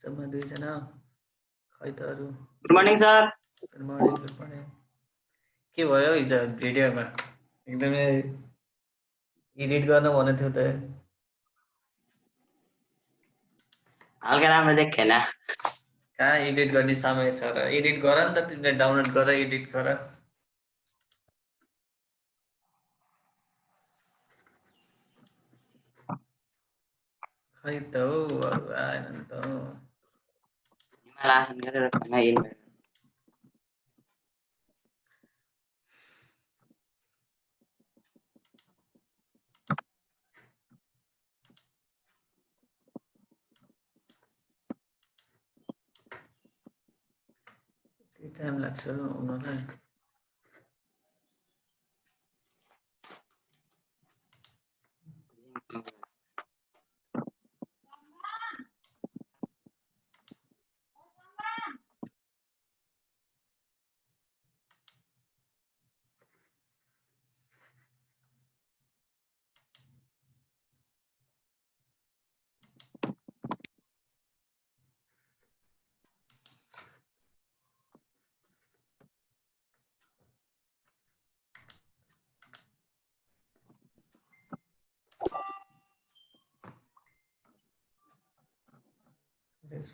जम्मा दुईजना खै त अरू good morning sir. Good morning के भयो हिजो भिडियोमा एकदमै एडिट गर्न भनेको थियो त हल्का राम्रो देखेन। कहाँ एडिट गर्ने समय छ र एडिट गर नि त तिमीले डाउनलोड गर एडिट गर खै त हौ अरू आएन नि त हिमाल आसन गरेर खाना हेर्नु टाइम लाग्छ आउनलाई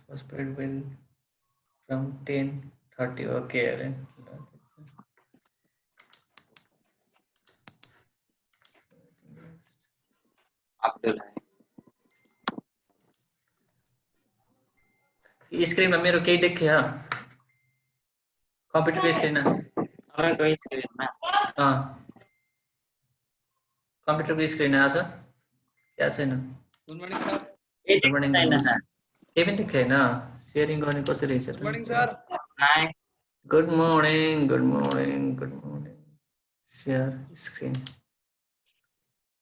first period will from 10:30 okay अरे अब्दुल स्क्रिनमा मेरो केही देखियो कम्प्युटरको स्क्रिनमा तपाईँको स्क्रिनमा कम्प्युटरको स्क्रिन आछ क्या छैन good morning sir good morning छैन सर। केही पनि देखेन सेयरिङ गर्ने कसरी रहेछ गुड मर्निङ सर नाइ good morning share screen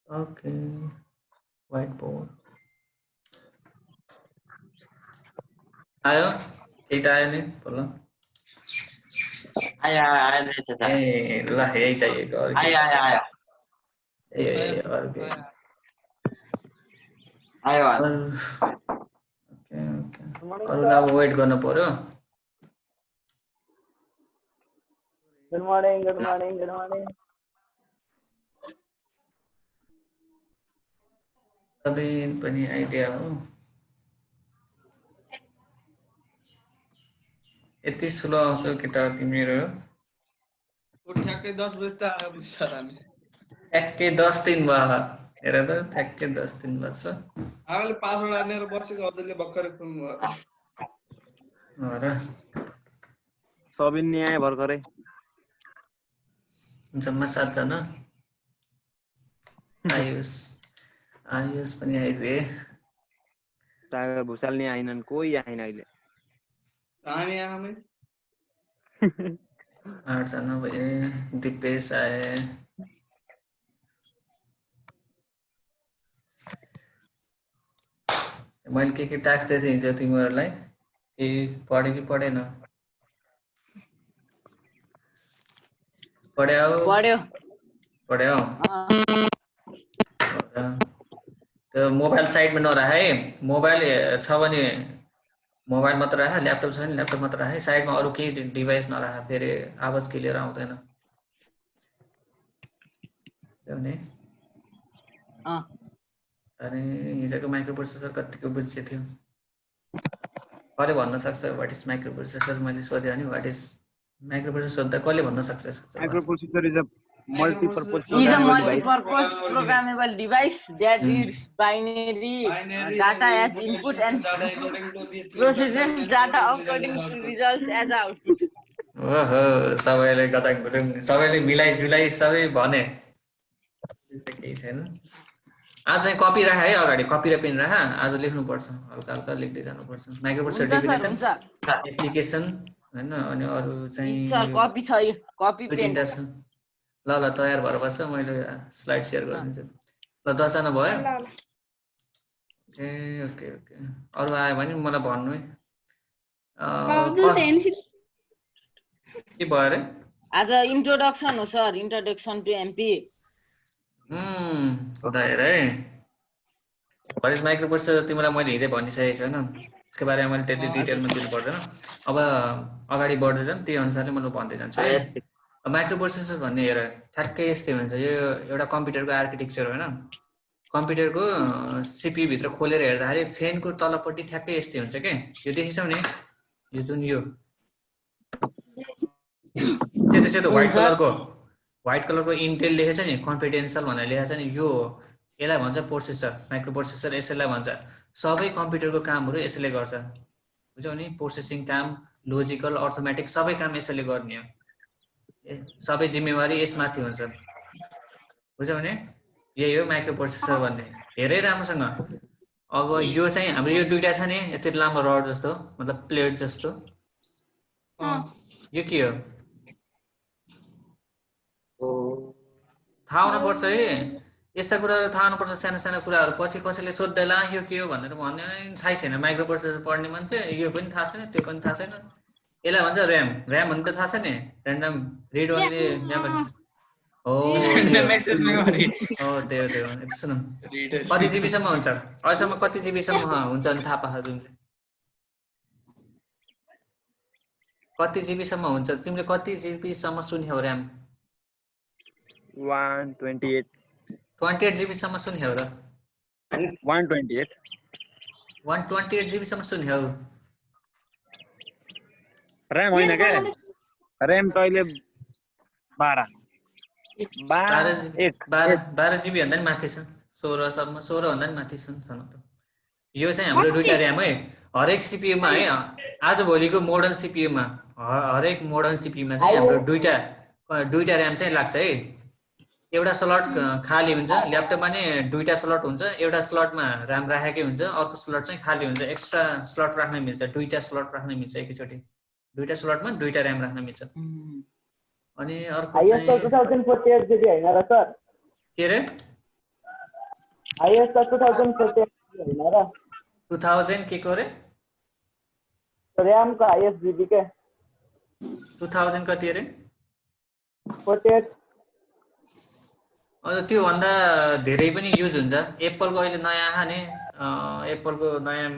okay white board आयो केही त आयो नि बोल आयो आयो रहेछ सर। ए ल यही चाहिएको अरू आयो आयो आयो ए अरू के आयो ओके अरूलाई अब वेट गर्नु पर्यो गुड मर्निङ सबै पनि आइडिया हो यति स्लो आउँछ केटा तिमीहरू ठ्याक्कै 10 बजे त आयो सर हामी ठ्याक्कै 10 दिन भयो हेर त ठ्याक्कै 10 दिन बस्छ हामीले पासवर्ड हानेर बसेको अझैले भर्खरै खुल्नु भयो र सबिन नि आए भर्खरै जम्मा 7 जना आयुष पनि आइदिए टाइगर भुसाल नि आइनन् कोही आइन अहिले हामी आमै 8 जना भए दिपेश आए मैले के टास्क दिएको थिएँ हिजो तिमीहरूलाई ए पढ्यो कि पढेन पढ्यो त्यो मोबाइल साइडमा नराख है मोबाइल छ भने मोबाइल मात्र राख ल्यापटप छ भने ल्यापटप मात्र राख साइडमा अरू केही डिभाइस नराख फेरि आवाज क्लियर आउँदैन ल्याउने अनि हिजोको माइक्रो प्रोसेसर कतिको बुझ्छ थियो कसले भन्न सक्छ व्हाट इज माइक्रो प्रोसेसर मैले सोधेँ अनि व्हाट इज माइक्रो प्रोसेसर सोध्दा कसले भन्न सक्छ micro processor is a multi-purpose is a multi-purpose programmable device that reads binary data as input and processes data according to results as output. ओहो सबैले गताङ गुरुङ सबैले मिलाइ जुलाइ सबै भने केही छैन आज चाहिँ कपी राख है अगाडि कपी र पेन राख आज लेख्नु पर्छ हल्का हल्का लेख्दै जानु पर्छ माइक्रो प्रोसेसर डेफिनेसन एप्लिकेसन हैन अनि अरु चाहिँ कपी छ यो कपी पेन ल तयार भएर बस्छ मैले स्लाइड शेयर गरिदिन्छु ल 10 जना भयो ओके अरु आयो भने मलाई भन्नु है के भयो रे आज इन्ट्रोडक्सन हो सर इन्ट्रोडक्सन टु एमपी दाइर है व्हाट इज माइक्रो प्रोसेसर तिमीलाई मैले हिजै भनिसकेको छु हैन यसको बारेमा मैले त्यति डिटेलमा दिनु पर्दैन। अब अगाडि बढ्दै जाऊँ, त्यही अनुसारले म भन्दै जान्छु है। माइक्रो प्रोसेसर भन्ने हेर ठ्याक्कै यस्तै हुन्छ, यो एउटा कम्प्युटरको आर्किटेक्चर होइन। कम्प्युटरको सिपियु भित्र खोलेर हेर्दाखेरि फ्यानको तलपट्टि ठ्याक्कै यस्तै हुन्छ के। यो देखिसौ नि, यो जुन यो सेतो व्हाइट कलरको इन्टेल लेखेछ नि, कन्फिडेन्शियल भनेर लेखेछ नि, यो यसलाई भन्छ प्रोसेसर, माइक्रो प्रोसेसर यसैलाई भन्छ। सबै कम्प्युटरको कामहरू यसैले गर्छ, बुझ्यौ नि। प्रोसेसिङ काम, लोजिकल, अर्थमेटिक सबै काम यसैले गर्ने हो। सबै जिम्मेवारी यसमाथि हुन्छ, बुझ्यौ नि। यही हो माइक्रो प्रोसेसर भन्ने। हेरै राम्रोसँग। अब यो चाहिँ हाम्रो यो दुईटा छ नि, यति लामो रड जस्तो, मतलब प्लेट जस्तो, यो के हो थाहा हुनुपर्छ है। यस्ता कुराहरू थाहा हुनुपर्छ, सानो सानो कुराहरू। पछि कसैले सोध्दैला यो के हो भनेर भन्दैन, थाहै छैन। माइक्रो प्रोसेसर पढ्ने मान्छे यो पनि थाहा छैन, त्यो पनि थाहा छैन। यसलाई भन्छ ऱ्याम। ऱ्याम भन्ने त थाहा छ नि, ऱ्यान्डम रिड ओन्ली मेमोरी हो। त्यो सुन, कति जिबीसम्म हुन्छ अहिलेसम्म, कति जिबीसम्म हुन्छ भने थाहा पाएको तिमीले? कति जिबीसम्म हुन्छ तिमीले? कति जिबीसम्म सुन्यौ ऱ्याम? 128 जिबीसम्म सुन्यौ र? 128 जिबीसम्म सुन्यौ? ऱ्याम होइन के, ऱ्याम त अहिले 12 जिबी भन्दा नि माथि छ, 16 भन्दा नि माथि छन्। यो चाहिँ हाम्रो दुईटा ऱ्याम है, हरेक सिपियुमा है। आजभोलिको मोडर्न सिपियुमा, हरेक मोडर्न सिपियुमा चाहिँ हाम्रो दुईटा ऱ्याम चाहिँ लाग्छ है। एउटा स्लट खाली हुन्छ, ल्यापटपमा नि दुईटा स्लट हुन्छ। एउटा स्लटमा ऱ्याम राखेकै हुन्छ, अर्को स्लट चाहिँ खाली हुन्छ। एक्स्ट्रा स्लट राख्न मिल्छ, दुईटा स्लट राख्न मिल्छ एकैचोटि। दुईटा स्लटमा दुईटा ऱ्याम राख्न मिल्छ। अनि अर्को चाहिँ 2048 GB हैन र सर? के रे? आइएस 2048 हैन र? 2000 के को रे? ऱ्याम को आइएस जीबी के 2000 कति रे? 48। अझ त्यो भन्दा धेरै पनि युज हुन्छ। एप्पलको अहिले नयाँ आने एप्पलको नयाँ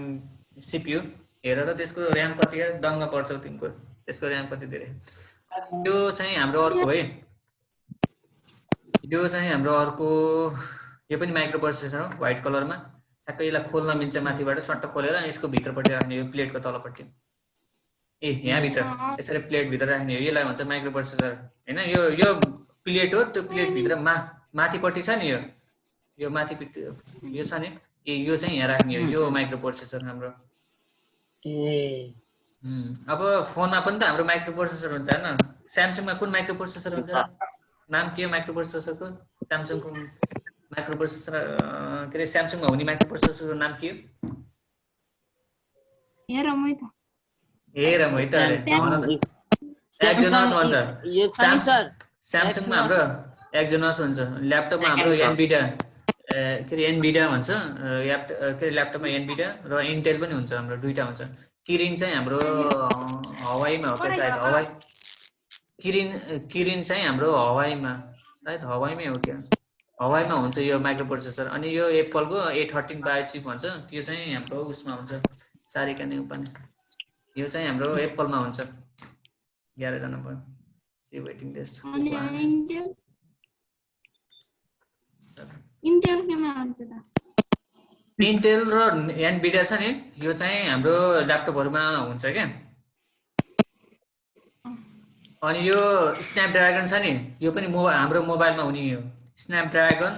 सिपियु हेर त, त्यसको ऱ्याम कति हो दङ्ग पर्छौ तिम्रो। त्यसको ऱ्याम कति धेरै। यो चाहिँ हाम्रो अर्को है, यो चाहिँ हाम्रो अर्को, यो पनि माइक्रो प्रोसेसर हो, व्हाइट कलरमा। ठ्याक्कै यसलाई खोल्न मिल्छ, माथिबाट सट्ट खोलेर यसको भित्रपट्टि राख्ने, यो प्लेटको तलपट्टि, यहाँ भित्र यसरी प्लेट भित्र राख्ने हो। यसलाई भन्छ माइक्रो प्रोसेसर हैन। यो प्लेट हो, त्यो प्लेट भित्र माथिपट्टि छ नि, यो माथि यो छ नि, यो चाहिँ यहाँ राख्ने हो। यो माइक्रो प्रोसेसर हाम्रो। अब फोनमा पनि त हाम्रो माइक्रो प्रोसेसर हुन्छ हैन। स्यामसङमा कुन माइक्रो प्रोसेसर हुन्छ? नाम के हो माइक्रो प्रोसेसरको? स्यामसङको माइक्रो प्रोसेसर के रे, स्यामसङमा हुने माइक्रो प्रोसेसरको नाम के हो? हेर मै त एक्जोनस भन्छ। स्यामसङमा हाम्रो एक्जोनस भन्छ, ल्यापटपमा हाम्रो एनभिडिया के रे एनभिडिया भन्छ, ल्यापटपमा एनभिडिया र इन्टेल पनि हुन्छ, हाम्रो दुईटा हुन्छ। किरिन चाहिँ हाम्रो हवाईमा हो क्या सायद, हवाई किरिन चाहिँ हाम्रो हवाईमा, सायद हवाईमै हो क्या, हवाईमा हुन्छ यो माइक्रो प्रोसेसर। अनि यो एप्पलको A13 बायोचिप भन्छ, त्यो चाहिँ हाम्रो उसमा हुन्छ, सारिका नै पनि। यो चाहिँ हाम्रो एप्पलमा हुन्छ। 11 जना भयो। C waiting list. इन्टेल केमा हुन्छ त? इन्टेल र एनभिडिया छ नि, यो चाहिँ हाम्रो ल्यापटपहरुमा हुन्छ क्या। अनि यो स्न्यापड्रागन छ नि, यो पनि हाम्रो मोबाइलमा हुने हो। स्न्यापड्रागन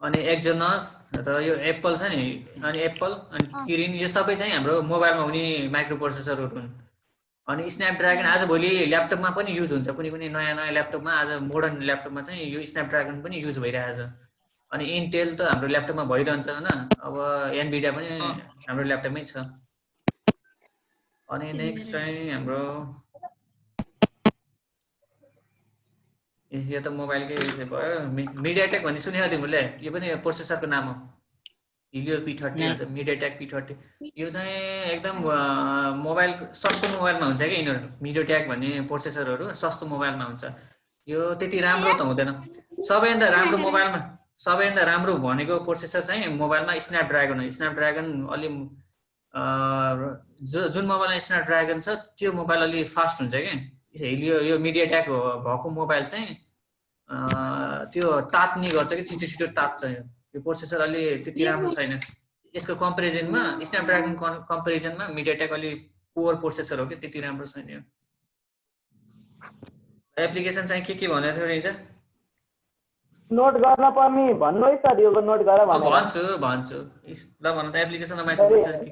अनि एक्जोनस र यो एप्पल छ नि, अनि एप्पल अनि किरिन, यो सबै चाहिँ हाम्रो मोबाइलमा हुने माइक्रो प्रोसेसरहरु हुन्। अनि स्न्यापड्रागन आजभोलि ल्यापटपमा पनि युज हुन्छ, कुनै कुनै नयाँ नयाँ ल्यापटपमा, आज मोडर्न ल्यापटपमा चाहिँ यो स्न्यापड्रागन पनि युज भइरहेछ। अनि इन्टेल त हाम्रो ल्यापटपमा भइरहन्छ हैन, अब एनभिडिया पनि हाम्रो ल्यापटपमै छ। अनि नेक्स्ट चाहिँ हाम्रो यो त मोबाइलकै विषय भयो। मिडियाटेक भन्ने सुन्यौ तिमीले? यो पनि प्रोसेसरको नाम हो, हिलियो P30 मिडियाटेक P30। यो चाहिँ एकदम मोबाइल सस्तो मोबाइलमा हुन्छ क्या यिनीहरु। मिडियाटेक भन्ने प्रोसेसरहरु सस्तो मोबाइलमा हुन्छ। यो त्यति राम्रो त हुँदैन। सबैभन्दा राम्रो मोबाइलमा, सबैभन्दा राम्रो भनेको प्रोसेसर चाहिँ मोबाइलमा स्न्यापड्रागन हो। स्न्यापड्रागन अलि जुन मोबाइलमा स्न्यापड्रागन छ त्यो मोबाइल अलि फास्ट हुन्छ के यो मिडियाटेक भएको मोबाइल चाहिँ त्यो तात्ने गर्छ कि छिटो छिटो तात्छ यो प्रोसेसर अलि त्यति राम्रो छैन यसको कम्पेरिजनमा स्न्यापड्रागन कम्पेरिजनमा मिडियाटेक अलि पुअर प्रोसेसर हो कि त्यति राम्रो छैन यो एप्लिकेसन चाहिँ के भनेको थियो रिजा नोट गर्न पर्ने भन्नु है सर यो नोट गर भनेर भन्छु ल भन त एप्लिकेसनमा माइक्रो प्रोसेसर के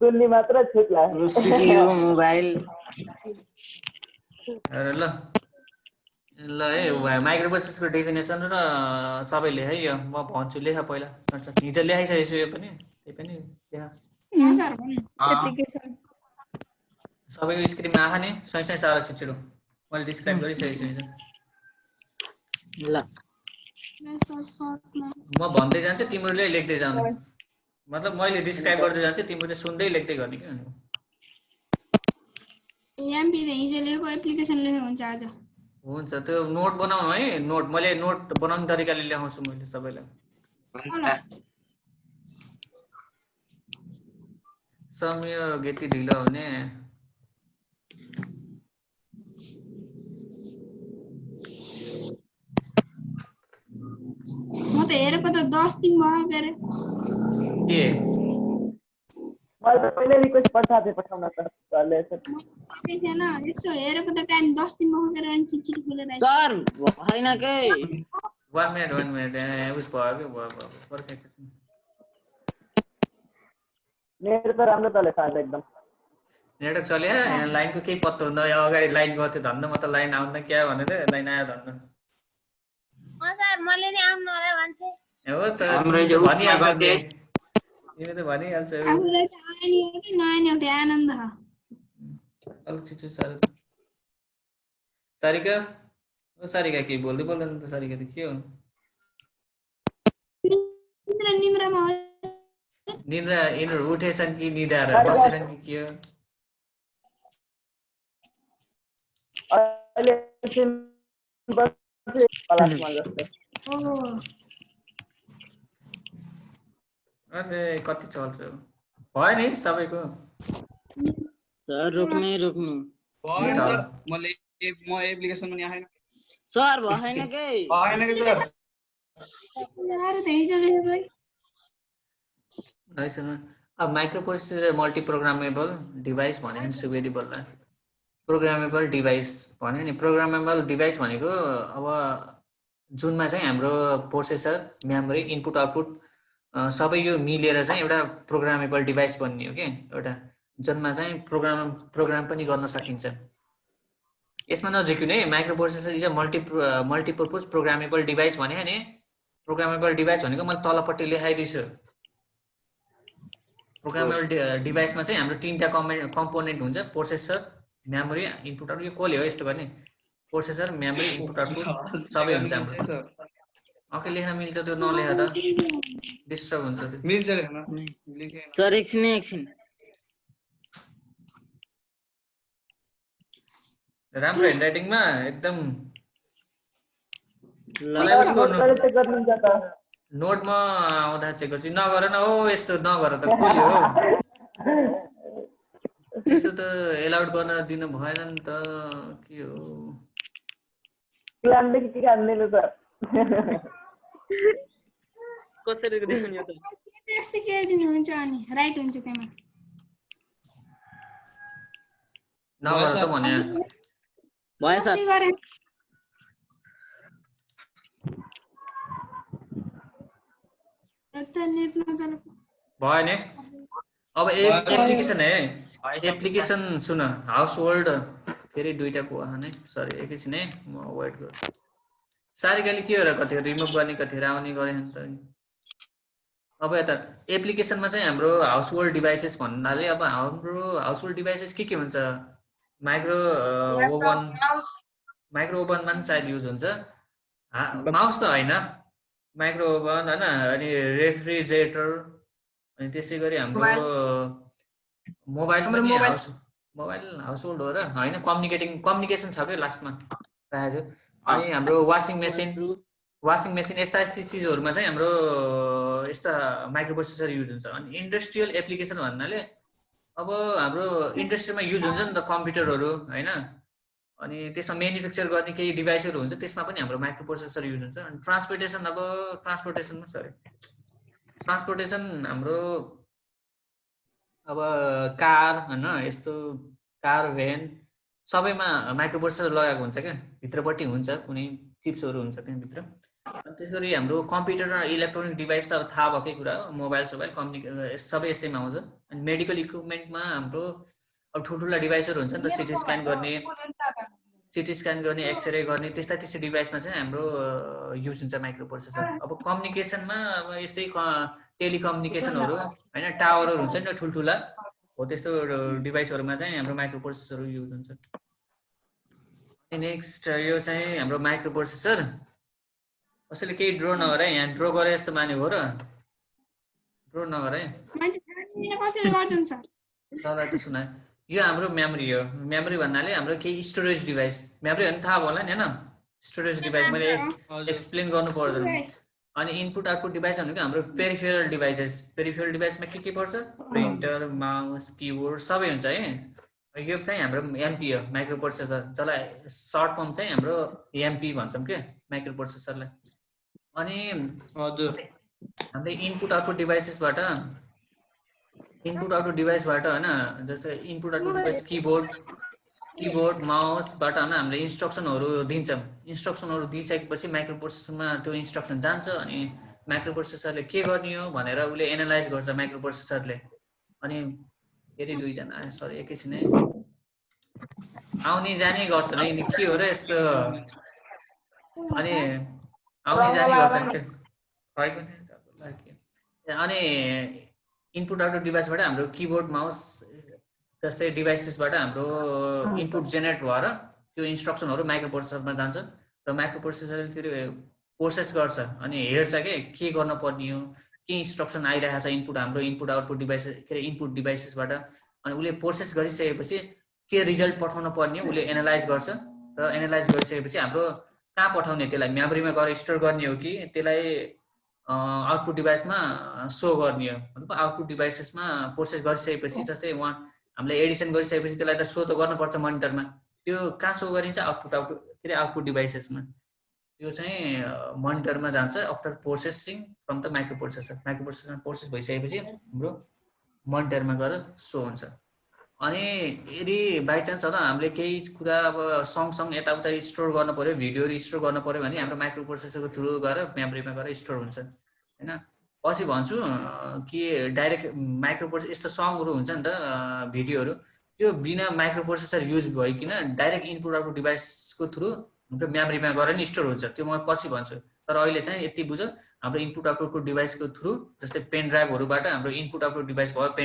सुन्ने मात्र छुट्ला CPU मोबाइल ल है माइक्रो प्रोसेसरको डेफिनेसन र सबै लेख है यो म भन्छु लेख पहिला हिजो लेखाइसकेछु यो पनि त्यही पनि सबैको स्क्रिनमा आहा नि स्वयं सारा छिटो मैले डिस्क्राइब गरिसकेछु हिजो ल म भन्दै जान्छु तिमीहरूले लेख्दै जानु मतलब मैले डिस्क्राइब गर्दै जान्छु तिमीहरूले सुन्दै लेख्दै गर्ने के एमपी त हिजो लेखेको एप्लिकेसन लेखेको हुन्छ आज हुन्छ त्यो नोट बनाउनु है नोट मैले नोट बनाउने तरिकाले ल्याउँछु मैले सबैलाई समय यति ढिलो हुने म त हेरेको त 10 दिन भयो के रे के मैले त पहिले रिक्वेस्ट पठाउन त सरले थिएन यसो हेरेको त टाइम 10 दिन भयो के रे अनि छिटछिट खोलेर आइछ सर हैन के 1 मिनेट उस भयो के भयो पर्खेको छु नेट त राम्रो चले साथ एकदम नेटवर्क चल्यो यहाँ लाइनको केही पत्तो हुँदैन यहाँ अगाडि लाइन गयो धन्न म त लाइन आउँदैन क्या भनेर लाइन आयो धन्न सर मैले नि आउनु होला भन्थे हो त भनिहाल्छ तिमी त भनिहाल्छ आफुलाई त आएन एउटा नआएन एउटा आनन्द हो अलि छिटो सारिका सारिका के बोल्दै बोल्दैन त सारिका त के हो निन्द्रामा निद्रा यिनीहरू उठेछन् कि निदाएर बसेछन् कि के हो अहिले क्लासमा जस्तो अरे कति चल्छ भयो नि सबैको सर रोक्नु म एप्लिकेसन पनि आएन सर भएन के सर अब micro processor multi programmable device भने नि सुवेदी बोल्दा प्रोग्रामेबल डिभाइस भन्यो नि प्रोग्रामेबल डिभाइस भनेको अब जुनमा चाहिँ हाम्रो प्रोसेसर मेमोरी इनपुट आउटपुट सबै यो मिलेर चाहिँ एउटा प्रोग्रामेबल डिभाइस बन्ने हो के एउटा जुनमा चाहिँ प्रोग्राम पनि गर्न सकिन्छ यसमा नझिक्नु है micro processor is a multipurpose programmable device भने नि प्रोग्रामेबल डिभाइस भनेको मैले तलपट्टि लेखाइदिन्छु प्रोग्रामेबल डिभाइसमा चाहिँ हाम्रो तीनटा कम्पोनेन्ट हुन्छ प्रोसेसर मेमोरी इनपुट आउटपुट यो कसले हो यस्तो गर्ने प्रोसेसर मेमोरी इनपुट आउटपुट सबै हुन्छ हाम्रो ओके लेख्न मिल्छ त्यो नलेखा त डिस्टर्ब हुन्छ त्यो मिल्छ लेख्न सर एकछिन राम्रो ह्यान्डराइटिङमा एकदम नोटमा आउँदा चेक गर्छु नगर न हो यस्तो नगर त खोल्यो हो यस्तो त एलाउड गर्न दिनु भएन नि त के हो कसरी देखाउने त त्यस्तै के दिनुहुन्छ अनि राइट हुन्छ त्यसमा नगर त भने भयो सर कति गरे त नेट नचलेको भयो नि अब एप्लिकेसन है एप्लिकेसन सुन हाउस होल्ड फेरि दुईटा को आने सरी एकैछिन है म वेट गर्छु सारिकाले के हो र कति रिमुभ गर्ने कति आउने गरे नि त अब यता एप्लिकेसनमा चाहिँ हाम्रो हाउस होल्ड डिभाइसेस भन्नाले अब हाम्रो हाउस होल्ड डिभाइसेस के हुन्छ माइक्रो ओभनमा पनि सायद युज हुन्छ माउस त होइन माइक्रो ओभन हैन अनि रेफ्रिजरेटर अनि त्यसै गरी हाम्रो मोबाइल पनि मोबाइल हाउस होल्ड हो र हैन कम्युनिकेसन छ के लास्टमा राखेको अनि हाम्रो वाशिङ मेसिन वासिङ मेसिन यस्ता चिजहरूमा चाहिँ हाम्रो यस्ता माइक्रो प्रोसेसर युज हुन्छ। अनि इन्डस्ट्रियल एप्लिकेसन भन्नाले अब हाम्रो इन्डस्ट्रीमा युज हुन्छ नि त कम्प्युटरहरू हैन, अनि त्यसमा म्यानुफ्याक्चर गर्ने केही डिभाइसहरू हुन्छ, त्यसमा पनि हाम्रो माइक्रो प्रोसेसर युज हुन्छ। अनि ट्रान्सपोर्टेसन हाम्रो अब कार हैन, यस्तो कार भ्यान सबैमा माइक्रो प्रोसेसर लगाएको हुन्छ क्या, भित्रपट्टि हुन्छ कुनै चिप्सहरू हुन्छ त्यहाँभित्र। अनि त्यसरी हाम्रो कम्प्युटर र इलेक्ट्रोनिक डिभाइस त अब थाहा भएकै कुरा हो, मोबाइल सबै यसैमा आउँछ। अनि मेडिकल इक्विपमेन्टमा हाम्रो अब ठुल्ठुला डिभाइसहरू हुन्छ नि त, सिटी स्क्यान गर्ने एक्सरे गर्ने त्यस्ता डिभाइसमा चाहिँ हाम्रो युज हुन्छ माइक्रो प्रोसेसर। अब कम्युनिकेसनमा अब यस्तै टेलिकम्युनिकेसनहरू हैन, टावरहरू हुन्छ नि त ठुल्ठुला, हो त्यस्तो डिभाइसहरूमा चाहिँ हाम्रो माइक्रो प्रोसेसरहरू युज हुन्छ। नेक्स्ट यो चाहिँ हाम्रो माइक्रो प्रोसेसर। कसैले केही ड्रो नगरे, यहाँ ड्रो गरे जस्तो माने हो र? ड्रो नगरे कसरी गर्छन् सर? तँलाई त सुना, यो हाम्रो मेमोरी हो। मेमोरी भन्नाले हाम्रो केही स्टोरेज डिभाइस, मेमोरी भने थाहा होला नि हैन, स्टोरेज डिभाइस मैले एक्सप्लेन गर्नु पर्दैन। अनि इनपुट आउटपुट डिभाइस भनेको हाम्रो पेरिफेरल डिभाइसेस। पेरिफेरल डिभाइसमा के पर्छ? प्रिन्टर, माउस, किबोर्ड सबै हुन्छ है। यो चाहिँ हाम्रो एमपी हो, माइक्रो प्रोसेसर, जसलाई सर्ट फर्म चाहिँ हाम्रो एमपी भन्छौँ के माइक्रो प्रोसेसरलाई। अनि हजुर हामीले इनपुट आउटपुट डिभाइसबाट हैन, जस्तै इनपुट आउटपुट डिभाइस किबोर्ड माउसबाट हैन हामीले इन्स्ट्रक्सनहरू दिन्छौँ। इन्स्ट्रक्सनहरू दिइसकेपछि माइक्रो प्रोसेसरमा त्यो इन्स्ट्रक्सन जान्छ, अनि माइक्रो प्रोसेसरले के गर्ने हो भनेर उसले एनालाइज गर्छ माइक्रो प्रोसेसरले। अनि फेरि दुईजना सरी एकैछिन है, आउने जाने गर्छ नि, के हो र यस्तो? अनि आउने जाने गर्छ के अनि इनपुट आउटपुट डिभाइसबाट हाम्रो किबोर्ड माउस जस्तै डिभाइसेसबाट हाम्रो इनपुट जेनेरेट भएर त्यो इन्स्ट्रक्सनहरू माइक्रो प्रोसेसरमा जान्छ र माइक्रो प्रोसेसरले त्यो प्रोसेस गर्छ अनि हेर्छ के गर्न पर्ने हो, के इन्स्ट्रक्सन आइरहेको छ हाम्रो इनपुट आउटपुट डिभाइस इनपुट डिभाइसेसबाट। अनि उसले प्रोसेस गरिसकेपछि के रिजल्ट पठाउन पर्ने हो उसले एनालाइज गर्छ, र एनालाइज गरिसकेपछि हाम्रो कहाँ पठाउने, त्यसलाई मेमोरीमा गएर स्टोर गर्ने हो कि त्यसलाई आउटपुट डिभाइसमा सो गर्ने हो। मतलब आउटपुट डिभाइसेसमा प्रोसेस गरिसकेपछि जस्तै हामीले एडिसन गरिसकेपछि त्यसलाई त सो त गर्नुपर्छ मोनिटरमा, त्यो कहाँ सो गरिन्छ? आउटपुट डिभाइसेसमा। त्यो चाहिँ मोनिटरमा जान्छ after processing from the microprocessor. माइक्रो प्रोसेसरमा प्रोसेस भइसकेपछि हाम्रो मोनिटरमा गएर सो हुन्छ। अनि यदि बाइचान्स होला हामीले केही कुरा अब सँगसँगै यताउता स्टोर गर्नु पर्यो, भिडियोहरू स्टोर गर्नु पर्यो भने हाम्रो माइक्रो प्रोसेसरको थ्रु गएर मेमोरीमा गएर स्टोर हुन्छ हैन। पछि भन्छु कि डाइरेक्ट माइक्रो प्रोसेसर यस्तो सङहरू हुन्छ नि त भिडियोहरू, त्यो बिना माइक्रो प्रोसेसर युज भइकन डाइरेक्ट इनपुट आउटपुट डिभाइसको थ्रु हाम्रो मेमोरीमा गएर नि स्टोर हुन्छ, त्यो म पछि भन्छु। तर अहिले चाहिँ यति बुझ, हाम्रो इनपुट आउटपुटको डिभाइसको थ्रु जस्तै पेन ड्राइभहरूबाट हाम्रो इनपुट आउटपुट डिभाइस भयो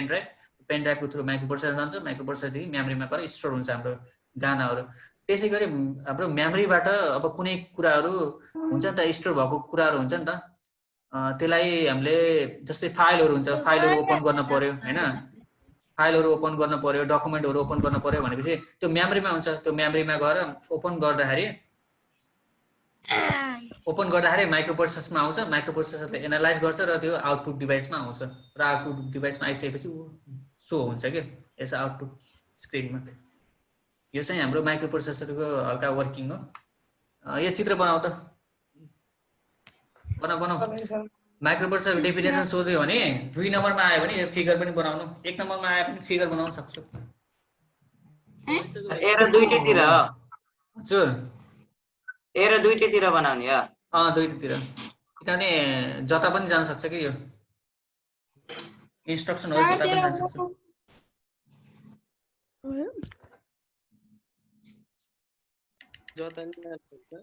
पेन ड्राइभको थ्रु माइक्रो प्रोसेसर जान्छ, माइक्रो प्रोसेसरदेखि मेमोरीमा गएर स्टोर हुन्छ हाम्रो गानाहरू। त्यसै गरी हाम्रो मेमोरीबाट अब कुनै कुराहरू हुन्छ नि त स्टोर भएको कुराहरू हुन्छ नि त, त्यसलाई हामीले जस्तै फाइलहरू हुन्छ, फाइलहरू ओपन गर्न पर्यो हैन, फाइलहरू ओपन गर्न पर्यो, डकुमेन्टहरू ओपन गर्न पर्यो भनेपछि त्यो मेमोरीमा हुन्छ। त्यो मेमोरीमा गएर ओपन गर्दाखेरि माइक्रो प्रोसेसरमा आउँछ, माइक्रो प्रोसेसरले एनालाइज गर्छ र त्यो आउटपुट डिभाइसमा आउँछ, र आउटपुट डिभाइसमा आइसकेपछि सो हुन्छ के यसो आउटपुट स्क्रिनमा। यो चाहिँ हाम्रो माइक्रो प्रोसेसरको हल्का वर्किङ हो। यो चित्र बनाऊ त, बनाऊ। माइक्रो प्रोसेसरको डेफिनेसन सोध्यो भने 2 नम्बरमा आयो भने यो फिगर पनि बनाउनु, 1 नम्बरमा आए पनि फिगर बनाउन सक्छु। एरो दुईटैतिर हो हजुर, एरो दुईटैतिर बनाउने हो। दुईटैतिर, किनभने जता पनि जान सक्छ कि यो इन्स्ट्रक्सनहरु जता पनि जान सक्छ। जता नि जान सक्छ।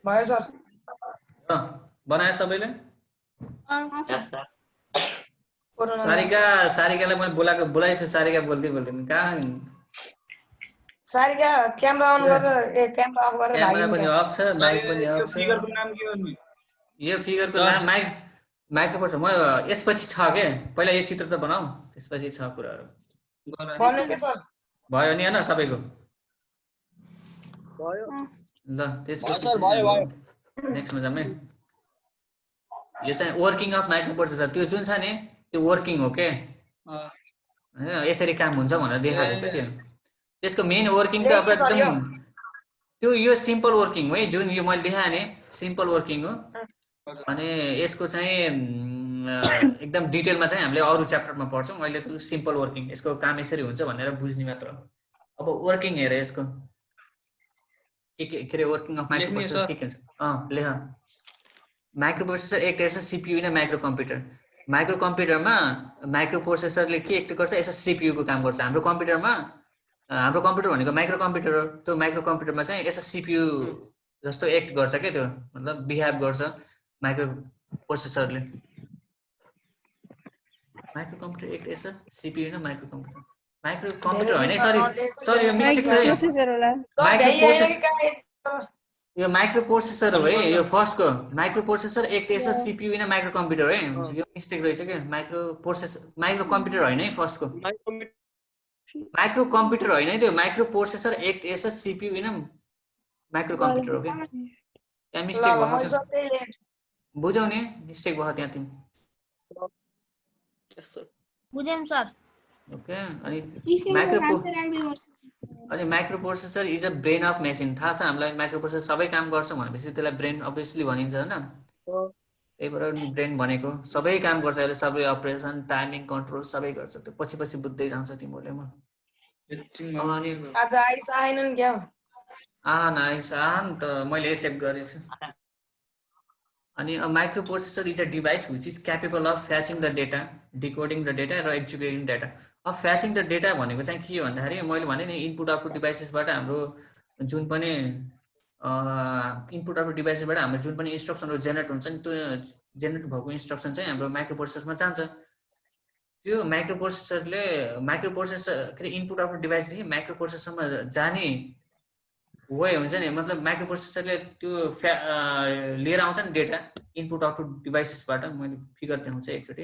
भयो सर, बनायो सबैले? कोरोना सारिकालाई मैले बोलाइछु, सारिका बोल्दिन कहाँ? सारिका क्यामेरा अन गरेर क्यामेरा अफ गरेर क्यामेरा पनि अफ छ, माइक पनि अफ छ। फिगरको नाम के हो नि? यो फिगरको नाम माइक्रोप्रोसेसर म यसपछि छ के पहिला यो चित्र त बनाऊ त्यसपछि छ कुराहरु भन्नु के सर भयो नि हैन सबैको भयो ल त्यसपछि सर भयो नेक्स्टमा जाम है यो चाहिँ वर्किङ अफ माइक्रोप्रोसेसर त्यो जुन छ नि त्यो वर्किङ हो के हैन यसरी काम हुन्छ भनेर देखाएको के त्यो त्यसको मेन वर्किङ त अब एकदम त्यो यो सिम्पल वर्किङ हो है जुन यो मैले देखाएँ नि सिम्पल वर्किङ हो अनि यसको चाहिँ एकदम डिटेलमा चाहिँ हामीले अरु च्याप्टरमा पढ्छौं अहिले त सिम्पल वर्किङ यसको काम यसरी हुन्छ भनेर बुझ्ने मात्र अब वर्किङ हेर यसको के रे वर्किङ अफ माइक्रोप्रोसेसर के हुन्छ लेख microprocessor act as a CPU in a micro computer micro कम्प्युटरमा माइक्रोप्रोसेसरले के एक्ट गर्छ एज अ सीपीयू को काम गर्छ हाम्रो कम्प्युटर भनेको माइक्रो कम्प्युटर हो त्यो माइक्रो कम्प्युटरमा चाहिँ एज अ सीपीयू जस्तो एक्ट गर्छ के त्यो मतलब बिहेभ गर्छ माइक्रो प्रोसेसरले microcomputer act as a CPU in a micro computer हैन सरी यो मिस्टेक छ यो माइक्रो प्रोसेसर हो है यो फर्स्ट को microprocessor act as a CPU in a micro computer है यो मिस्टेक रहेछ के माइक्रो कम्प्युटर हैन है फर्स्ट को माइक्रो कम्प्युटर हैन है त्यो microprocessor act as a CPU in a micro computer हो के त्यहाँ मिस्टेक भयो बुझौ नि मिस्टेक भयो त्यहाँ तिमी बुझेम सर ओके अनि micro processor is a brain of machine थाहा छ हामीलाई माइक्रो प्रोसेसर सबै काम गर्छ भनेपछि त्यसलाई ब्रेन अब्भियसली भनिन्छ हैन त्यही भएर ब्रेन भनेको सबै काम गर्छ अहिले सबै अपरेसन टाइमिङ कन्ट्रोल सबै गर्छ त्यो पछि बुझ्दै जान्छ तिमीले म अनि आज आइस आएनन् क्या नाइस त मैले एक्सेप्ट गरेछु अनि a microprocessor is a device which is capable of fetching the data, decoding the data र executing data. अब fetching the data भनेको चाहिँ के भन्दाखेरि मैले भने नि इनपुट आउटपुट डिभाइसेसबाट हाम्रो जुन पनि इनपुट आउटपुट डिभाइसेसबाट हाम्रो जुन पनि इन्स्ट्रक्सनहरु जेनेरेट हुन्छ नि त्यो जेनेरेट भएको इन्स्ट्रक्सन चाहिँ हाम्रो माइक्रोप्रोसेसरमा जान्छ त्यो माइक्रोप्रोसेसर के इनपुट आउटपुट डिभाइस देखि माइक्रोप्रोसेसरमा जाने वे हुन्छ नि मतलब माइक्रोप्रोसेसरले त्यो लिएर आउँछ नि डेटा इनपुट आउटपुट डिभाइसेसबाट मैले फिगर देखाउँछु एकचोटी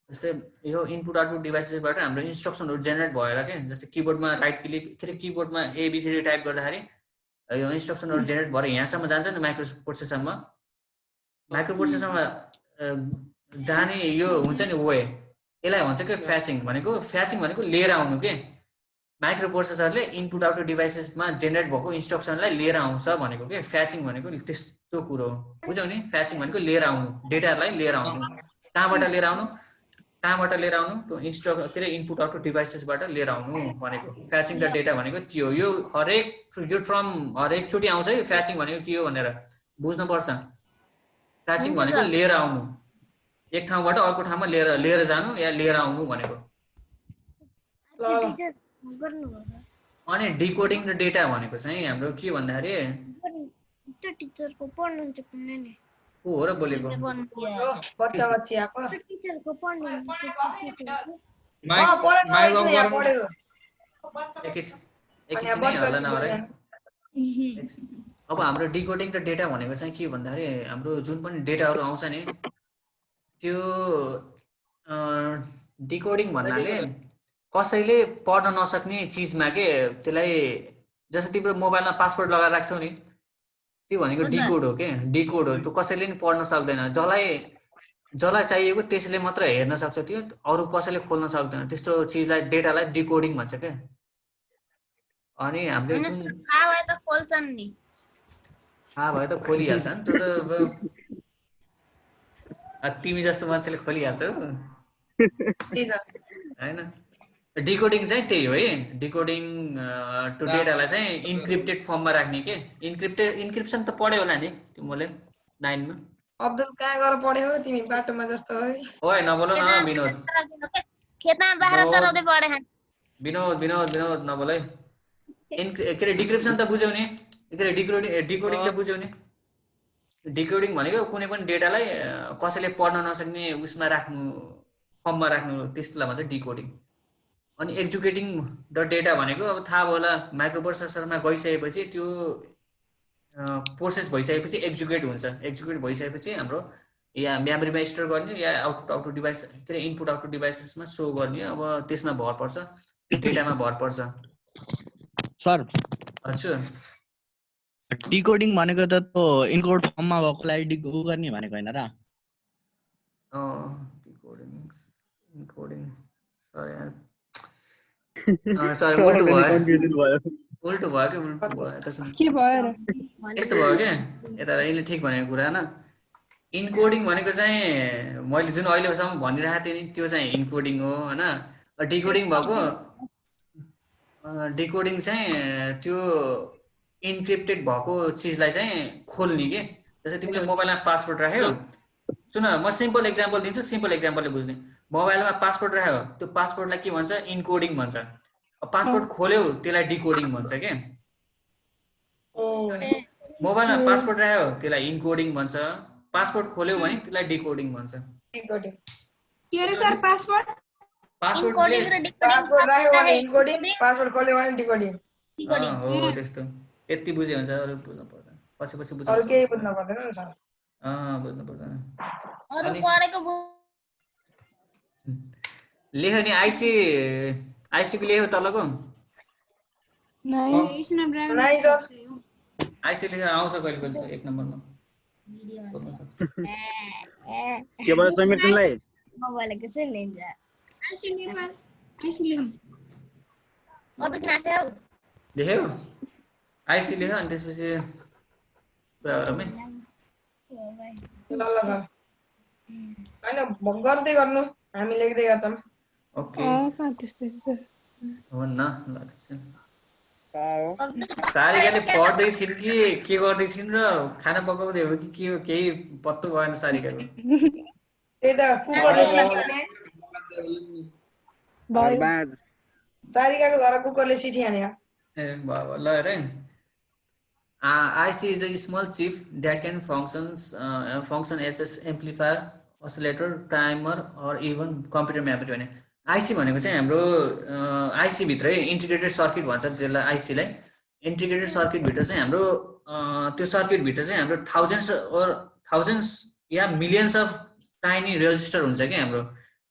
जस्तै यो इनपुट आउटपुट डिभाइसेसबाट हाम्रो इन्स्ट्रक्सनहरु जेनेरेट भएर के जस्तै किबोर्डमा राइट क्लिक के किबोर्डमा एबीसीडी टाइप गर्दाखेरि यो इन्स्ट्रक्सनहरु जेनेरेट भएर यहाँसम्म जान्छ नि माइक्रोप्रोसेसरमा जाने यो हुन्छ नि वे यसलाई भन्छ के फ्याचिङ भनेको लिएर आउनु के माइक्रोप्रोसेसरले इनपुट आउटपुट डिभाइसेसमा जेनेरेट भएको इन्स्ट्रक्सनलाई लिएर आउँछ भनेको के फ्याचिङ भनेको त्यस्तो कुरो हो बुझ्यौ नि फ्याचिङ भनेको लिएर आउनु डेटालाई लिएर आउनु कहाँबाट लिएर आउनु त्यो इनपुट आउटपुट डिभाइसेसबाट लिएर आउनु भनेको फ्याचिङ द डेटा भनेको त्यो यो टर्म हरेक चोटी आउँछ है फ्याचिङ भनेको के हो भनेर बुझ्नु पर्छ फ्याचिङ भनेको लिएर आउनु एक ठाउँबाट अर्को ठाउँमा लिएर जानु या लिएर आउनु भनेको अनि डिकोडिङ द डेटा भनेको चाहिँ हाम्रो के भन्दाखेरि त्यो टिचरको पढ्नुहुन्छ कुनै नि को हो र बोलेको बच्चा आको टिचरको पढ्नुहुन्छ अब हाम्रो डिकोडिङ द डेटा भनेको चाहिँ के भन्दाखेरि हाम्रो जुन पनि डेटाहरु आउँछ नि त्यो डिकोडिङ भन्नाले कसैले पढ्न नसक्ने चीजमा के त्यसलाई जस्तो तिम्रो मोबाइलमा पासवर्ड लगाएर राख्छौ नि त्यो भनेको डिकोड हो के डिकोड हो त्यो कसैले नि पढ्न सक्दैन जसलाई चाहिएको त्यसले मात्र हेर्न सक्छ त्यो अरु कसैले खोल्न सक्दैन त्यस्तो चीजलाई डेटालाई डिकोडिङ भन्छ के अनि हामीले जुन थाहा भए त खोल्छन् नि थाहा भए त खोलिहाल्छन् त्यो त तिमी जस्तो मान्छेले खोलिहाल्छौ हैन डिकोडिङ चाहिँ त्यही हो है डिकोडिङ टु डेटालाई चाहिँ इन्क्रिप्टेड फर्ममा राख्ने के इन्क्रिप्सन त पढ्यौ होला नि तिमीले 9 मा अब्दुल कहाँ गएर पढ्यौ र तिमी बाटोमा जस्तो है ओए नबोल न विनोद खेतमा बाहिर चराउँदै पढे हन विनोद नबोल है के डिक्रिप्सन त बुझ्यौ नि के डिकोडिङ त बुझ्यौ नि डिकोडिङ भनेको कुनै पनि डेटालाई कसैले पढ्न नसक्ने उसमा राख्नु फर्ममा राख्नु त्यसलाई भन्छ डिकोडिङ अनि एक्जिक्युटिङ द डेटा भनेको अब थाहा होला माइक्रोप्रोसेसरमा गइसकेपछि त्यो प्रोसेस भइसकेपछि एक्जिक्युट हुन्छ एक्जिक्युट भइसकेपछि हाम्रो या मेमोरीमा स्टोर गर्ने या आउटपुट डिभाइस के अरे इनपुट आउटपुट डिभाइसेसमा सो गर्ने अब त्यसमा भर पर्छ डेटामा भर पर्छ सर हजुर डिकोडिङ भनेको त त्यो इनकोड फर्ममा भएकोलाई डिकोड गर्ने भनेको हैन र डिकोडिङ सरी उल्टो भयो उल्टो भयो के उल्टो भयो त्यसमा के भयो र यस्तो भयो के यता यसले ठिक भनेको कुरा हैन इन्कोडिङ भनेको चाहिँ मैले जुन अहिलेसम्म भनिरहेको थिएँ नि त्यो चाहिँ इन्कोडिङ हो हैन डिकोडिङ भएको डिकोडिङ चाहिँ त्यो इन्क्रिप्टेड भएको चिजलाई चाहिँ खोल्ने के जस्तै तिमीले मोबाइलमा पासवर्ड राख्यौ सुन म सिम्पल एक्जाम्पल दिन्छु सिम्पल एक्जाम्पलले बुझ्ने मोबाइलमा पासवर्ड राख्यौ त्यो पासवर्डलाई के भन्छ इन्कोडिङ भन्छ पासवर्ड खोल्यौ त्यसलाई डिकोडिङ भन्छ के मोबाइलमा पासवर्ड राख्यौ त्यसलाई इन्कोडिङ भन्छ पासवर्ड खोल्यौ भने त्यसलाई डिकोडिङ भन्छ के रे सर पासवर्ड पासवर्ड पासवर्ड राख्यो भने इन्कोडिङ पासवर्ड खोल्यो भने डिकोडिङ हो त्यस्तो यति बुझे हुन्छ अरु बुझ्नु पर्दैन पछि बुझ्नु अरु केही बुझ्नु पर्दैन नि सर बुझ्नु पर्दैन अरु पढेको लेख्यो नि आइसी को लेख्यो तलको नहीं स्नैपड्रैगन नहीं सर आइसी लेखेर आउँछ कहिले कहिले एक नम्बरमा के भयो समीर तिमीलाई मोबाइलको चाहिँ लिन्छ आइसी लेख्नु अबे नास्यो लेख्यो आइसी लेख्यो अनि त्यसपछि कुरा गरौँ है ल ल सर हैन गर्दै गर्नु हामी लेख्दै गर्छौं ओके हो न ल सारिकाले पढ्दै छिन् कि के गर्दै छिन् र खाना पकाउँदै हो कि के हो केही पत्तो भएन सारिकाको त्यही त कुकरले सिटी बर्बाद सारिकाको घर कुकरले सिटी हान्यो ए बाबा ल हेर IC is a small chip that can function as an amplifier, oscillator, timer, or even computer memory भने IC भनेको चाहिँ हाम्रो IC भित्रै इन्टिग्रेटेड सर्किट भन्छ जसलाई IC लाई इन्टिग्रेटेड सर्किट भित्र चाहिँ हाम्रो त्यो सर्किट भित्र चाहिँ हाम्रो थाउजन्ड्स या मिलियन्स अफ टाइनी रेजिस्टर हुन्छ के हाम्रो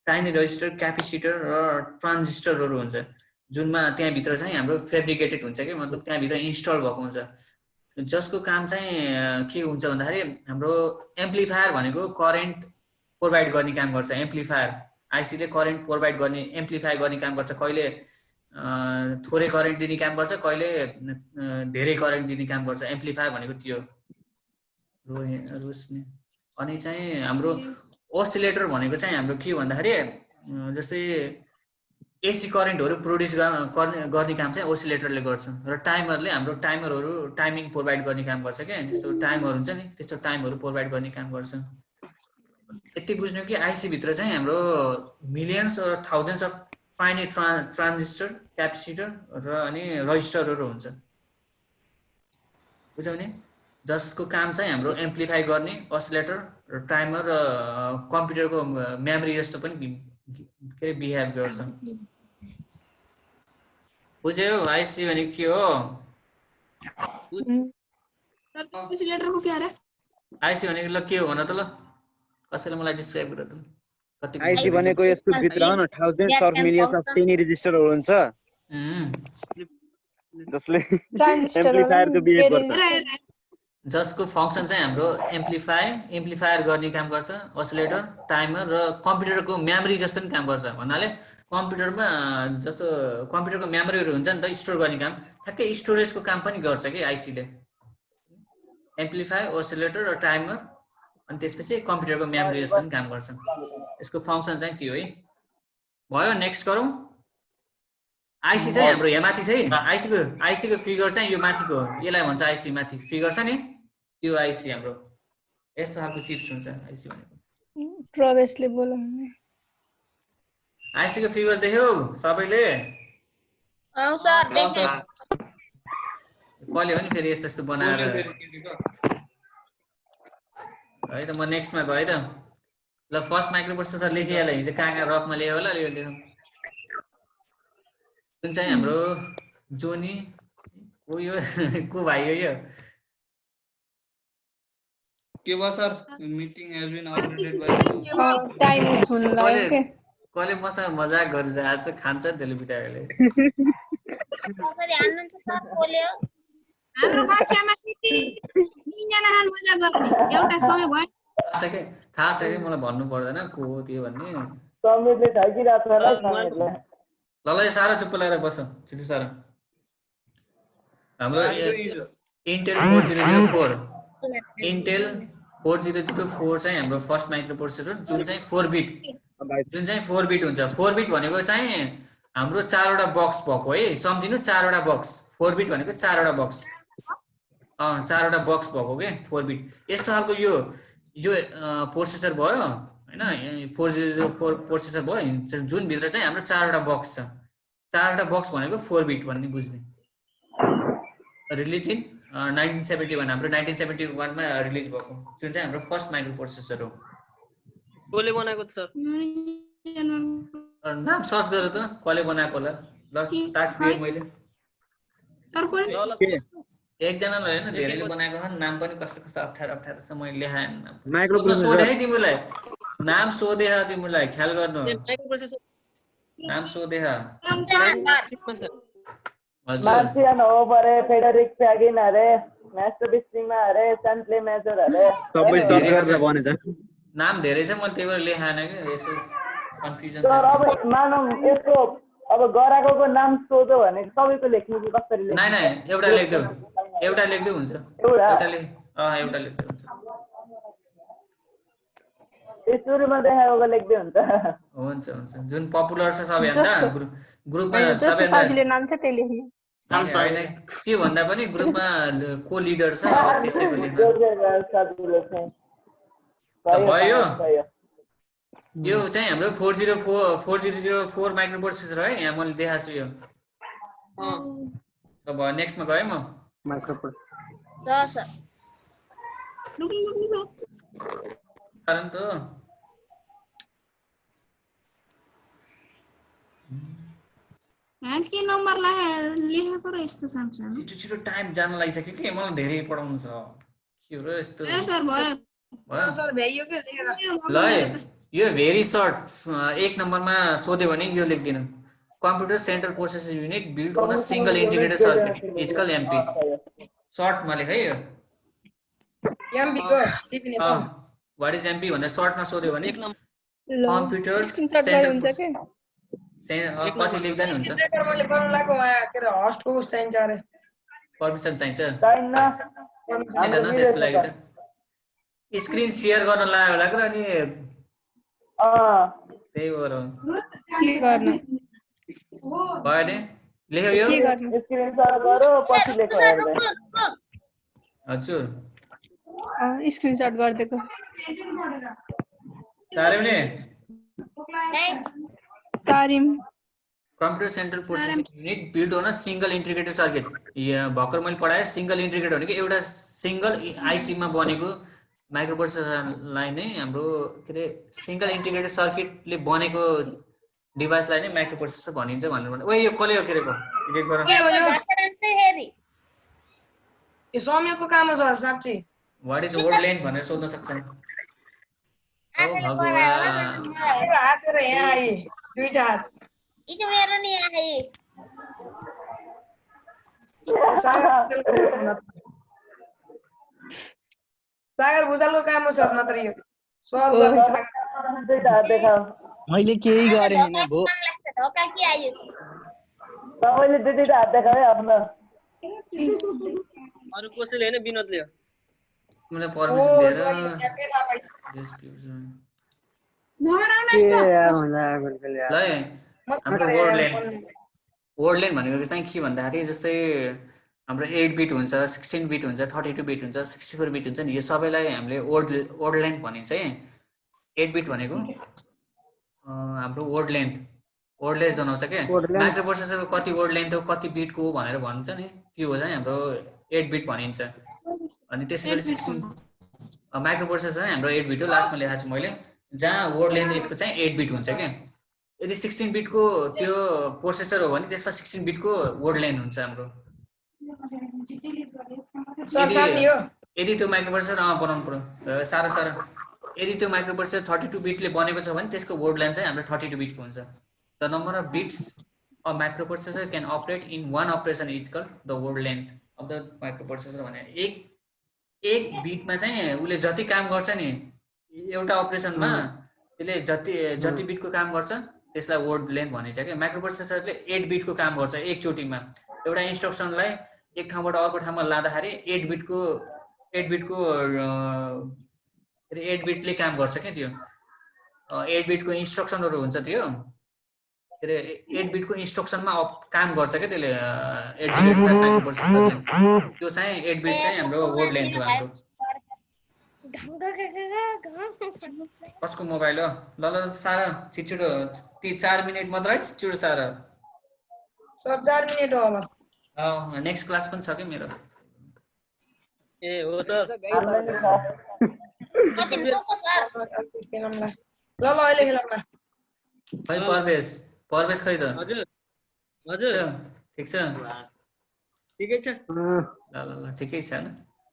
टाइनी रेजिस्टर क्यापेसिटर र ट्रान्जिस्टरहरू हुन्छ जुनमा त्यहाँ भित्र चाहिँ हाम्रो फेब्रिकेटेड हुन्छ के मतलब त्यहाँ भित्र इन्स्टल भएको हुन्छ जसको काम चाहिँ के हुन्छ भन्दाखेरि हाम्रो एम्प्लिफायर भनेको करेन्ट प्रोभाइड गर्ने काम गर्छ एम्प्लिफायर आइसी ले करेन्ट प्रोभाइड गर्ने एम्प्लिफाई गर्ने काम गर्छ कहिले थोरै करेन्ट दिने काम गर्छ कहिले धेरै करेन्ट दिने काम गर्छ एम्प्लिफायर भनेको त्यो रोस्ने अनि चाहिँ हाम्रो ओसिलेटर भनेको चाहिँ हाम्रो के भन्दाखेरि जस्तै एसी करेन्टहरु प्रोड्युस गर्ने काम चाहिँ ओसिलेटरले गर्छ र टाइमरले हाम्रो टाइमरहरु टाइमिङ प्रोभाइड गर्ने काम गर्छ के जस्तो टाइमहरु हुन्छ नि त्यस्तो टाइमहरु प्रोभाइड गर्ने काम गर्छ यति बुझ्नु कि आइसी भित्र चाहिँ हाम्रो millions or thousands of finite transistor capacitor र अनि रेजिस्टरहरु हुन्छ बुझ्यौ नि जसको काम चाहिँ हाम्रो एम्प्लिफाई गर्ने ओसिलेटर र टाइमर र कम्प्युटरको मेमोरी जस्तो पनि के बिहेभ गर्छ बुझ्यौ आइसी भनेको के हो ओसिलेटरको के अरे आइसी भनेको ल के हो भन त ल कसैले मलाई डिस्क्राइब गर त कति आइसी भनेको यसको भित्र न thousands of millions of tiny रेजिस्टरहरु हुन्छ जसले एम्प्लिफायरको बिहेभ गर्छ जसको फंक्सन चाहिँ हाम्रो एम्प्लिफायर गर्ने काम गर्छ ओसिलेटर टाइमर र कम्प्युटरको मेमोरी जस्तो नि काम गर्छ भन्नाले कम्प्युटरमा जस्तो कम्प्युटरको मेमोरीहरु हुन्छ नि त स्टोर गर्ने काम ठ्याक्कै स्टोरेजको काम पनि गर्छ के आइसी ले एम्प्लिफायर ओसिलेटर र टाइमर अनि त्यसपछि कम्प्युटरको मेमोरी जस्तो नि काम गर्छ यसको फंक्सन चाहिँ त्यो है भयो नेक्स्ट गरौँ आइसी चाहिँ हाम्रो यहाँ माथि छ है आइसी को फिगर चाहिँ यो माथिको यसलाई भन्छ आइसी माथि फिगर छ नि त्यो आइसी हाम्रो यस्तो खालको चिप्स हुन्छ आइसी भनेको प्रवेशले बोलाउनु आइसी को फिगर देख्यौ सबैले सर देखे कले हो नि फेरि यस्तो बनाएर है त म नेक्स्टमा गए त ल फर्स्ट माइक्रोप्रोसेसर लेखिहाल हिजो कहाँ रफमा ल्यायो होला यो लेखौँ जुन चाहिँ हाम्रो जोनी को यो को भाइ हो यो के भयो sir meeting has been updated by time हुन लाग्यो के कसले मसँग मजाक गरिरहेको छ खान्छ त्यसले बिटाहरूले हाम्रो कक्षामा तीनजना खान मजा गर्ने एउटा समय भयो थाहा छ कि मलाई भन्नु पर्दैन को हो त्यो भन्ने समीरले ढाकिरहेको छ होला समीरले ल ल सारा चुप्प लगाएर बस छिटो सारा हाम्रो इन्टेल 4004 इन्टेल 4004 चाहिँ हाम्रो फर्स्ट माइक्रो प्रोसेसर जुन चाहिँ 4 बिट हुन्छ 4 बिट भनेको चाहिँ हाम्रो 4 वटा बक्स भएको है सम्झिनु 4 वटा बक्स 4 बिट भनेको 4 वटा बक्स 4 वटा बक्स भएको के 4 बिट यस्तो खालको यो प्रोसेसर भयो हैन 4004 प्रोसेसर भयो जुन भित्र चाहिँ हाम्रो 4 वटा बक्स छ 4 वटा बक्स भनेको 4 बिट भन्ने बुझ्ने रिलिज इन 1971 हाम्रो 1971 मा रिलिज भएको जुन चाहिँ हाम्रो फर्स्ट माइक्रो प्रोसेसर हो कसले बनाएको छ सर नाम सर्च गर त कसले बनाएको होला ल टास्क दिए मैले सर कोले एकजना ल हैन धेरैले बनाएको छ नाम पनि कस्तो कस्तो अप्ठ्यारो अप्ठ्यारो छ मैले लेखाएन माइक्रो सोधे है तिमीलाई नाम सोधे ह तिमीलाई ख्याल गर्नु माइक्रो प्रोसेसर नाम सोधे ह मार्सियन ओभर फेडरिक फ्यागिन अरे मास्टर बिस्टिङमा अरे सन्टले मेजर अरे सबै सर्च गरेर बनेछ नाम धेरै छ मैले त्यही भएर लेखाएन के यसो कन्फ्युजन सर अब मानौ यसको अब गराकोको नाम सोध्यो भने सबैको लेख्नु कि कसरी लेख्नु नाइ एउटा लेख्दिउ हुन्छ एउटा लेख्दै हुन्छ सुरुमा देखाएको लेख्दै हुन्छ हुन्छ जुन पपुलर छ सबैभन्दा ग्रुपमा सबैभन्दा सजिलो नाम छ त्यही लेख्नु त्यो भन्दा पनि ग्रुपमा को लिडर छ त्यसैको लेख्नु भयो यो चाहिँ हाम्रो 4004 माइक्रो प्रोसेसर है यहाँ मैले देखाएको छु यो अब नेक्स्टमा गए म माइक्रो कारण त के नम्बर लेखेको र यस्तो सामसानो छिटो टाइम जान लागिसक्यो कि मलाई धेरै पढाउनु छ के हो र यस्तो सर भयो सर भ्याइयो के ल यो भेरी सर्ट एक नम्बरमा सोध्यो भने यो लेख्दिनु computer central processor unit build on a single integrated circuit is called MP short मा लेख है यो एमपी को डेफिनेसन व्हाट इज एमपी भनेर सर्टमा सोध्यो भने कम्प्युटर स्क्रिनशट गर्नु हुन्छ के पछि लेख्दैन हुन्छ मैले गर्नु लागो के रे होस्टको उस चाहिन्छ अरे परमिसन चाहिन्छ छैन हैन त्यसको लागि त स्क्रिन शेयर गर्न लाग्यो होला के अनि त्यही भएर के गर्नु भयो नि लेख्यो यो के गर्नु स्क्रिनशट गरो पछि लेखो हेर्दै हजुर स्क्रिनशट गर्देको सारे ने तारिम computer central processing unit build on a single integrated circuit यहाँ भर्खर मैले पढाए सिंगल इन्टिग्रेटेड भनेको एउटा सिंगल आईसी मा बनेको माइक्रो प्रोसेसरलाई नै हाम्रो के रे सिंगल इन्टिग्रेटेड सर्किटले बनेको डिभाइसलाई नै माइक्रो प्रोसेसर भनिन्छ भनेर ओए यो कसले हो के रेको एक गर यो समयको काम हो सर साच्चै व्हाट इज वर्ड लेन्थ भनेर सोध्न सक्छ नि ओ भगवान मेरो हात र यहाँ आइ दुईटा हात इको मेरो नि आइ सागर भुजालको काम हो सर नत्र यो सब गर्ने सागर दुईटा हात देखाऊ मैले केही गरे हैन भो ढोका के आयो तपाईले दुईटा हात देखाऊ है आफ्नो अरु कसैले हैन विनोदले हो मलाई परमिसन दिएर ल हाम्रो वर्ड लेन्थ भनेको चाहिँ के भन्दाखेरि जस्तै हाम्रो 8 बिट हुन्छ 16 बिट हुन्छ 32 बिट हुन्छ 64 बिट हुन्छ नि यो सबैलाई हामीले वर्ड लेन्थ भनिन्छ है 8 बिट भनेको हाम्रो वर्ड लेन्थ जनाउँछ के माइक्रो प्रोसेसरको कति वर्ड लेन्थ हो कति बिटको हो भनेर भन्छ नि त्यो हो चाहिँ हाम्रो 8 बिट भनिन्छ अनि त्यसैले 16 माइक्रो प्रोसेसर चाहिँ हाम्रो 8 बिट हो लास्टमा लेखाएको छु मैले जहाँ वर्ड लेन्थ यसको चाहिँ 8 बिट हुन्छ के यदि 16 बिटको त्यो प्रोसेसर हो भने त्यसमा 16 बिटको वर्ड लेन्थ हुन्छ हाम्रो सर साथी हो यदि त्यो माइक्रोप्रोसेसर बनाउनु पर्यो सारो यदि त्यो माइक्रोप्रोसेसर 32 बिटले बनेको छ भने त्यसको वर्ड लेन्थ चाहिँ हाम्रो 32 बिटको हुन्छ the number of bits a microprocessor can operate in one operation is called the word length of the microprocessor भने एक बिटमा चाहिँ उसले जति काम गर्छ नि एउटा अपरेसनमा त्यसले जति बिटको काम गर्छ त्यसलाई वर्ड लेन्थ भनिन्छ के माइक्रोप्रोसेसरले 8 बिटको काम गर्छ एकचोटीमा एउटा इन्स्ट्रक्सनलाई एक ठाउँबाट अर्को ठाउँमा लाँदाखेरि 8 बिटको 8 बिटले काम गर्छ के त्यो 8 बिटको इन्स्ट्रक्सनहरु हुन्छ त्यो के रे 8 बिटको इन्स्ट्रक्सनमा काम गर्छ के त्यसले 8085 माइक्रोप्रोसेसरले त्यो चाहिँ 8 बिट चाहिँ हाम्रो वर्ड लेन्थ हो हाम्रो कसको मोबाइल हो ल सारा छिटो 4 मिनेट मात्र है छिटो सारा सर 4 मिनेट हो अब नेक्स्ट क्लास पनि छ के मेरो ए हो सर ल अहिले खेलौँ न खै परवेश खै त हजुर हजुर ठीक छ ठिकै छ ल ठिकै छ हैन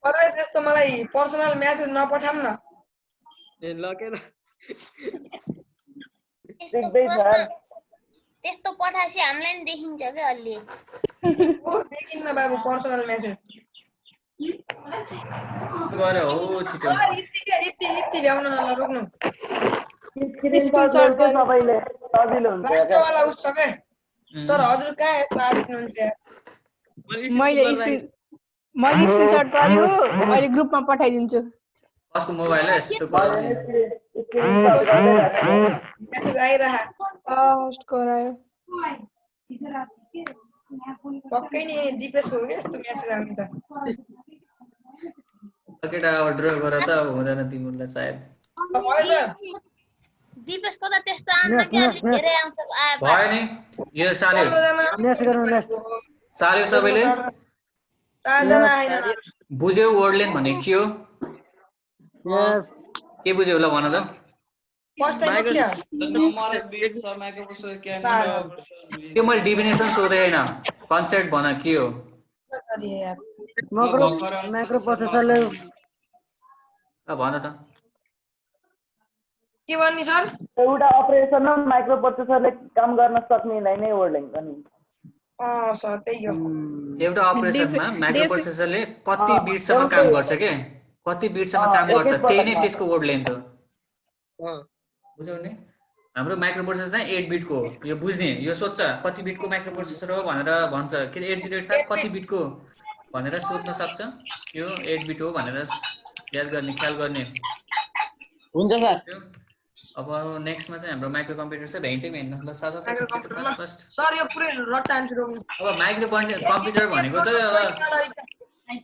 परवेश यस्तो मलाई पर्सनल मेसेज नपठाउँ न ए ल के ल त्यस्तो पठाएपछि हामीलाई नि देखिन्छ के अलि ओ देखिन्न बाबु पर्सनल मेसेज गरे हो छिटो इति भ्याउन न रोक्नु स्क्रिनशट गर्नु सबैले सजिलो हुन्छ वाला उस छ के सर हजुर कहाँ यस्तो आउनुहुन्छ मैले स्क्रिनशट गर्यो अहिले ग्रुपमा पठाइदिन्छु कसको मोबाइल हो यस्तो गर्नु मेसेज आइरहा फर्स्ट गरायो पक्कै नि दिपेश हो के यस्तो मेसेज आउने त केटा ड्र गर त हुँदैन तिमीलाई सायद दिपेशको त त्यस्तो आउन के अलि धेरै आउँछ भयो नि यो सार्यो सबैले 4 जना आइन बुझ्यौ वर्ड लेन्थ भने के हो के बुझ्यौ ल भन त फर्स्ट टाइम के number of bits a microprocessor can त्यो मैले डेफिनेसन सोधे हैन कन्सेप्ट भन के हो माइक्रोप्रोसेसरले भन त के भन्नु सर एउटा अपरेसनमा माइक्रोप्रोसेसरले काम गर्न सक्ने नै वर्ड लेन्थ अनि सर त्यही हो एउटा अपरेसनमा माइक्रोप्रोसेसरले कति बिटसम्म काम गर्छ के कति बिटसम्म काम गर्छ त्यही नै त्यसको वर्ड लेन्थ हो बुझ्यौ नि हाम्रो माइक्रोप्रोसेसर चाहिँ 8 बिटको हो यो बुझ्ने यो सोध्छ कति बिटको माइक्रोप्रोसेसर हो भनेर भन्छ के 8085 कति बिटको भनेर सोध्न सक्छ यो 8 बिट हो भनेर याद गर्ने ख्याल गर्ने हुन्छ सर अब नेक्स्टमा चाहिँ हाम्रो माइक्रो कम्प्युटर चाहिँ भ्याइन्छ कि भ्याइन्न ल फर्स्ट सर यो पुरै रट्टा आन्सर रोक्नु अब माइक्रो कम्प्युटर भनेको त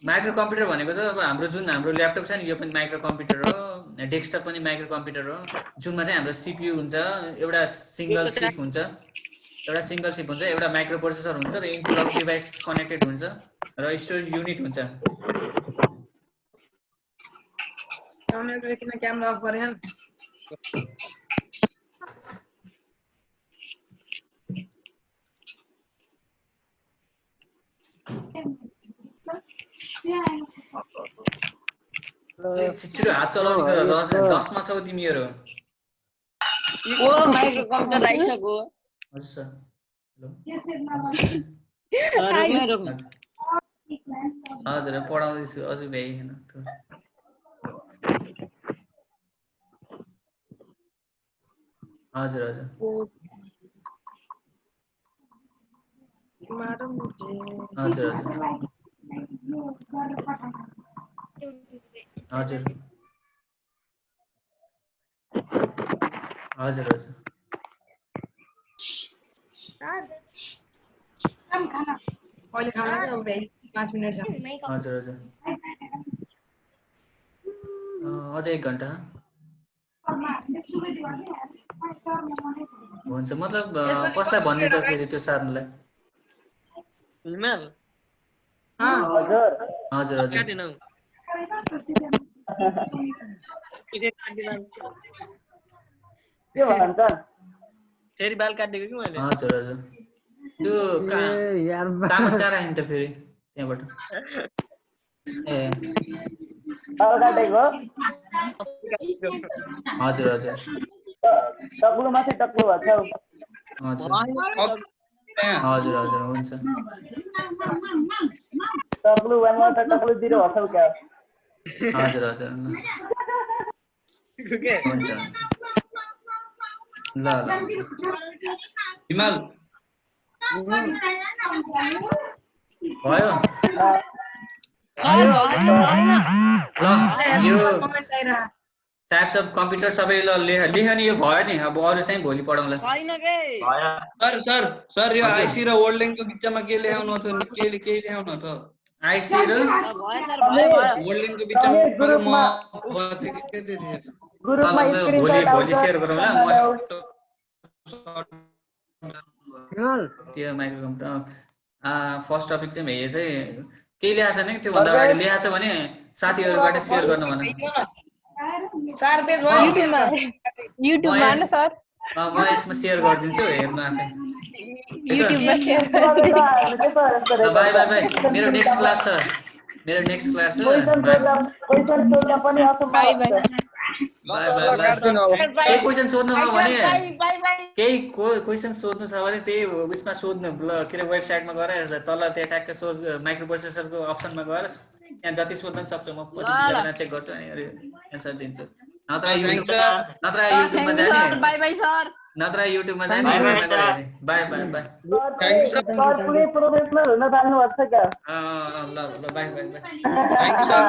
माइक्रो कम्प्युटर भनेको त अब हाम्रो जुन हाम्रो ल्यापटप छ नि यो पनि माइक्रो कम्प्युटर हो डेस्कटप पनि माइक्रो कम्प्युटर हो जुनमा चाहिँ हाम्रो सीपीयू हुन्छ एउटा सिंगल चिप हुन्छ एउटा माइक्रो प्रोसेसर हुन्छ र इनपुट आउट डिभाइस कनेक्टेड हुन्छ र स्टोरेज युनिट हुन्छ किन क्यामेरा अफ गरे छिटो हात चलाउने गर 10 मा छौ तिमीहरु ओ माइक्रो कम्प्युटर आइसक्यो हजुर सर हजुर पढाउँदैछु अझै भ्याइएन हजुर हजुर हजुर हजुर हजुर हजुर अहिले खाना चाहिँ अब 5 मिनेट छ हजुर हजुर अझै 1 घण्टा हुन्छ मतलब कसलाई भन्ने त फेरि त्यो सार्नलाई हिमाल हजुर हजुर हजुर काटिन के भन्छ फेरि बाल काटेको कि मैले हजुर हजुर त्यो सामान कहाँ राख्नु त फेरि त्यहाँबाट ए अलगाटेको हजुर हजुर टक्लु माथि टक्लु भएको छ हजुर हजुर हजुर हुन्छ टक्लु 1 बाट टक्लु 0 भएको छ क्या हजुर हजुर हुन्छ हुन्छ ल ल हिमाल भयो ल यो टाइप्स अफ कम्प्युटर सबै ल लेख नि यो भयो नि अब अरु चाहिँ भोलि पढाउँला छैन के सर यो आइसी र वर्ल्डिङको बिचमा के ल्याउनु थियो के ल्याउनु थियो आइसी र वर्ल्डिङको बिचमा ग्रुपमा भोलि सेयर गरौँला म त्यो माइक्रो कम्प्युटर फर्स्ट टपिक चाहिँ भए चाहिँ केही ल्याएको छैन कि त्यो भन्दा अगाडि ल्याएको छ भने साथीहरुबाट सेयर गर्न भन 4 पेज युट्युबमा न सर म यसमा सेयर गरिदिन्छु हेर्नु आफै युट्युबमा सेयर बाइ बाइ बाइ मेरो नेक्स्ट क्लास छ क्वेशन सोध्न पनि असम्भव बाइ बाइ केही क्वेशन सोध्नु छ भने केही क्वेशन सोध्नु छ भने त्यही उसमा सोध्नु ल के रे वेबसाइटमा गएर तल त्यहाँ ट्याक्क सोध माइक्रो प्रोसेसरको अप्सनमा गएर त्यहाँ जति सोध्न सक्छु म पछि चेक गर्छु अनि एन्सर दिन्छु नत्र युट्युबमा जाने बाइ बाइ सर नत्र युट्युबमा जाने बाइ बाइ बाइ सर पुरै प्रोफेसनल हुन थाल्नु भएको छ क्या ल bye bye bye thank you sir